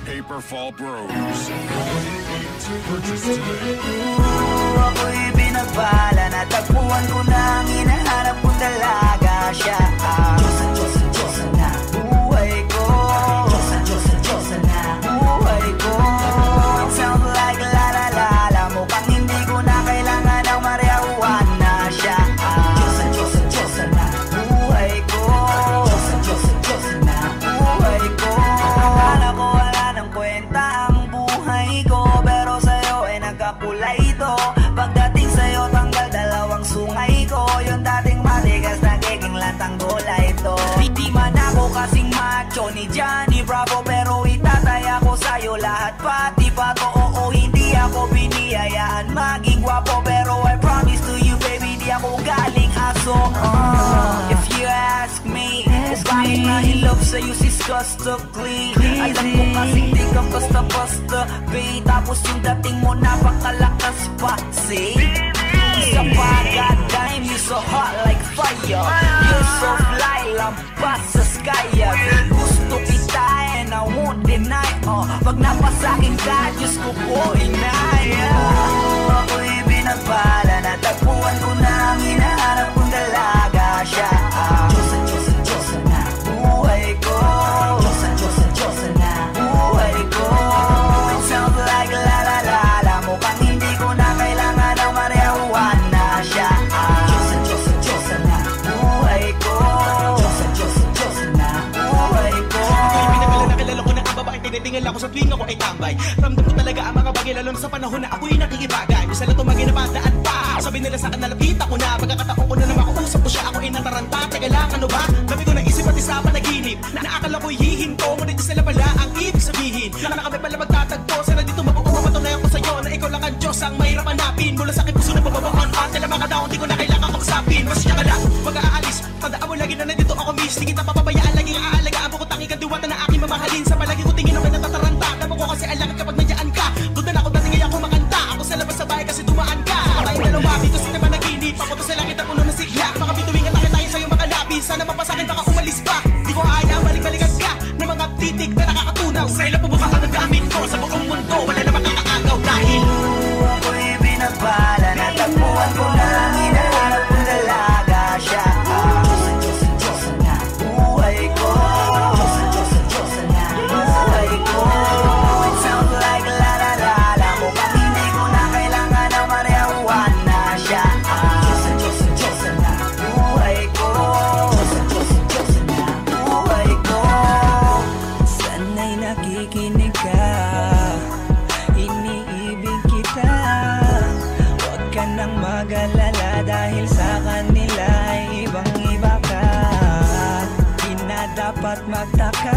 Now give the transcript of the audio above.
Paperfall Bros. Purchase today. Ako'y binagbala, natagpuan ko na ang hinahanap kong dalaga. Siya ang Diyos na buhay ko. Diyos na buhay ko. It sounds like la la la la, mukhang hindi ko na kailangan ng marijuana. Siya ang Diyos na buhay ko. Diyos na buhay ko. Akala ko wala ng kwenta ang buhay ko, pero sa'yo ay nagkakulay ito. Pagdating sa'yo tanggal dalawang sungay ko, yung dating matigas nagiging lantang gulay ito. Di man ako kasing macho ni Johnny Bravo, pero itataya ko sa'yo lahat pati pa to. Oo, hindi ako biniyayaan maging gwapo, pero I promise to you baby, di ako galing aso. If you ask me, bakit nahilap sa'yo si Scustically? Alam ko kasing di ka basta-basta, babe. Tapos yung dating mo napakalakas pa, see? Isa pa, goddamn, you so hot like fire. You're so fly, lampas sa sky. Gusto kita and I won't deny. Pag napasakin ka, Diyos ko po inaya. Ako'y binagbala, natagpuan ko na ang hinahanap kong dalaga. Siya ang Diyos na buhay ko. Diyos na buhay ko. It sounds like la la la la, mukhang hindi ko na kailangan ng marijuana. Siya ang Diyos na buhay ko. Diyos na buhay ko. Ako'y pinagala na kilala ko na ang babae, tinitingala ko sa tuwing ako ay tambay. Ramdam ko talaga ang mga bagay, lalo na sa panahon na ako'y nakikibagay. Isa lang tumagay na bandaan pa, sabi nila sa akin nalapita ko na. Pagkakataon ko na na makausap ko siya, ako ay nataranta. Teka lang, ano ba? Dami ko naisip at isa panaginip na naakala ko'y hihinto, ngunit sila pala ang ibig sabihin. Na kami pala magtatagpo, sana dito mapapatunayan ko sa'yo na ikaw lang ang Diyos ang mahirap hanapin. Mula sa aking puso na pababaan at nila mga taong di ko na kailangan kausapin. Masya ka lang, mag-aalis, tandaan mo lagi na nandito ako miss. Di kita papabayaan, laging aalagaan mo ko, tangi ka diwata na aking mamahalin. Sa palagi ko tingin ako natataranta, damo ko kasi alangan kapag nandiyan ka. Doon na ako dating ay ako makanta, ako sa labas sa bahay kasi dumaan ka. Tayong dalawa, dito sa naman naginip, ako to sa langit ang uno ng sigla. Mga bituwing at tayo sa'yo makalapin, sana mapasakin baka umalis pa. Di ko kaya, balik-balikan ka ng mga titik na nakakatunaw. Sa ilang pubuka ka ng gamit ko, sa buong mundo wala na makakaagaw dahil ako'y binagbala, natagpuan ko na ang hinahanap kong dalaga. Siya ang Diyos na buhay ko. Diyos na buhay ko. It sounds like la la la la, mukhang hindi ko na kailangan ng marijuana. Siya ang Diyos na buhay ko. Diyos na buhay ko. Sana'y nakikinig ka, iniibig kita. Huwag ka nang mag-alala dahil sa kanila ay ibang-iba ka. Di na dapat magtaka